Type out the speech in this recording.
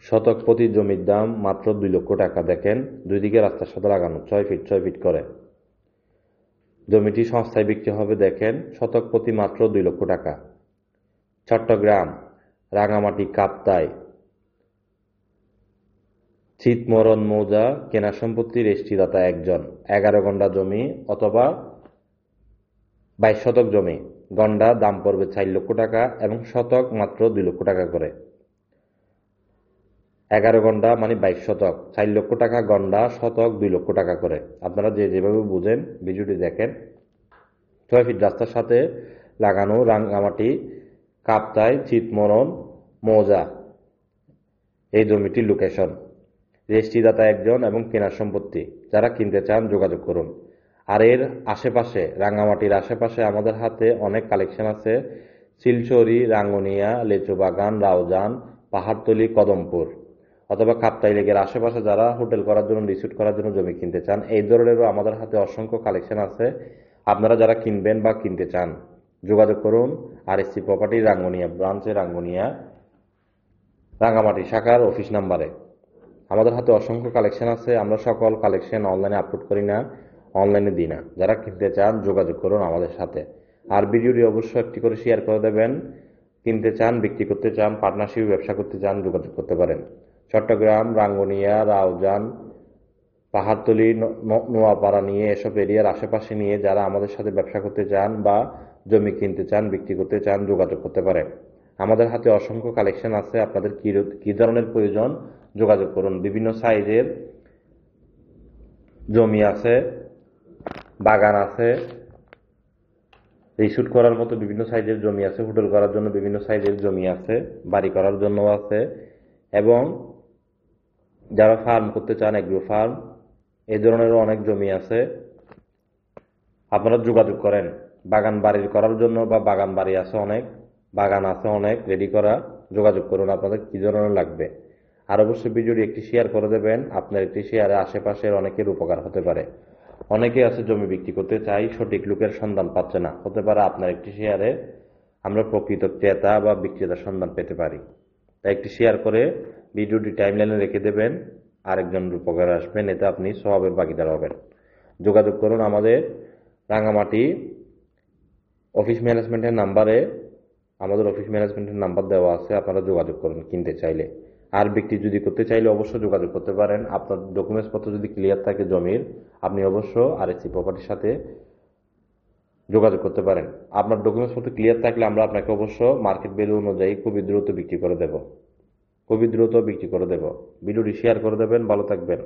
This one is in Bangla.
শতক প্রতি জমির দাম মাত্র 2 লক্ষ টাকা। দেখেন দুই দিকে রাস্তার সাথে লাগানো, 6 ফিট করে। জমিটি সস্তায় বিক্রি হবে। দেখেন শতক প্রতি মাত্র 2 লক্ষ টাকা। চট্টগ্রাম রাঙামাটি কাপ্তাই চিতমরণ মৌজা, কেনা সম্পত্তি রেজিস্ট্রিদাতা একজন, 11 গন্ডা জমি অথবা 22 শতক জমি। গন্ডা দাম পড়বে 4 লক্ষ টাকা এবং শতক মাত্র 2 লক্ষ টাকা করে। 11 গন্ডা মানে 22 শতক, 4 লক্ষ টাকা গন্ডা, শতক 2 লক্ষ টাকা করে। আপনারা যেভাবে বুঝেন ভিডিওটি দেখেন। 6 ফিট রাস্তার সাথে লাগানো, রাঙ্গামাটি কাপ্তাই চিতমরণ মৌজা এই জমিটির লোকেশন। রেজিস্ট্রিদাতা একজন এবং কেনার সম্পত্তি। যারা কিনতে চান যোগাযোগ করুন। আর এর আশেপাশে, রাঙ্গামাটির আশেপাশে আমাদের হাতে অনেক কালেকশন আছে। শিলচরি, রাঙ্গুনিয়া, লেচুবাগান, রাউজান, পাহাড়তলি, কদমপুর অথবা কাপ্তাই লেকের আশেপাশে যারা হোটেল করার জন্য, রিসোর্ট করার জন্য জমি কিনতে চান, এই ধরনেরও আমাদের হাতে অসংখ্য কালেকশন আছে। আপনারা যারা কিনবেন বা কিনতে চান যোগাযোগ করুন। RSC প্রপার্টি রাঙ্গুনিয়া ব্রাঞ্চে, রাঙ্গুনিয়া রাঙ্গামাটি শাখার অফিস নাম্বারে। আমাদের হাতে অসংখ্য কালেকশন আছে। আমরা সকল কালেকশন অনলাইনে আপলোড করি না, অনলাইনে দিই না। যারা কিনতে চান যোগাযোগ করুন আমাদের সাথে। আর ভিডিওটি অবশ্যই একটি করে শেয়ার করে দেবেন। কিনতে চান, বিক্রি করতে চান, পার্টনারশিপ ব্যবসা করতে চান যোগাযোগ করতে পারেন। চট্টগ্রাম, রাঙ্গুনিয়া, রাউজান, পাহাড়তলি, নোয়াপাড়া নিয়ে এসব এরিয়ার আশেপাশে নিয়ে যারা আমাদের সাথে ব্যবসা করতে চান বা জমি কিনতে চান, বিক্রি করতে চান যোগাযোগ করতে পারেন। আমাদের হাতে অসংখ্য কালেকশন আছে। আপনাদের কি ধরনের প্রয়োজন যোগাযোগ করুন। বিভিন্ন সাইজের জমি আছে, বাগান আছে, রিসোর্ট করার মতো বিভিন্ন সাইজের জমি আছে, হোটেল করার জন্য বিভিন্ন সাইজের জমি আছে, বাড়ি করার জন্য আছে এবং যারা ফার্ম করতে চান, এগ্রো ফার্ম, এই ধরনেরও অনেক জমি আছে। আপনারা যোগাযোগ করেন। বাগান বাড়ি করার জন্য বা বাগান বাড়ি আছে অনেক, বাগান আছে অনেক রেডি করা। যোগাযোগ করুন আপনাদের কি ধরনের লাগবে। আর অবশ্যই ভিডিওটি একটি শেয়ার করে দেবেন। আপনার একটি শেয়ারে আশেপাশের অনেকের উপকার হতে পারে। অনেকে আছে জমি বিক্রি করতে চাই, সঠিক লোকের সন্ধান পাচ্ছে না। হতে পারে আপনার একটি শেয়ারে আমরা প্রকৃত ক্রেতা বা বিক্রেতার সন্ধান পেতে পারি। তাই একটি শেয়ার করে ভিডিওটি টাইমলাইনে রেখে দেবেন, আরেকজনের উপকারে আসবেন, এতে আপনি সওয়াবের ভাগীদার হবেন। যোগাযোগ করুন আমাদের রাঙ্গামাটি অফিস ম্যানেজমেন্টের নাম্বারে। আমাদের অফিস ম্যানেজমেন্টের নাম্বার দেওয়া আছে, আপনারা যোগাযোগ করুন কিনতে চাইলে। আর বিক্রি যদি করতে চাইলে অবশ্যই যোগাযোগ করতে পারেন। আপনার ডকুমেন্টস পত্র যদি ক্লিয়ার থাকে জমির, আপনি অবশ্য RSC প্রপার্টির সাথে যোগাযোগ করতে পারেন। আপনার ডকুমেন্টস পত্র ক্লিয়ার থাকলে আমরা আপনাকে অবশ্য মার্কেট ভ্যালু অনুযায়ী খুবই দ্রুত বিক্রি করে দেব। ভিডিওটি শেয়ার করে দেবেন। ভালো থাকবেন।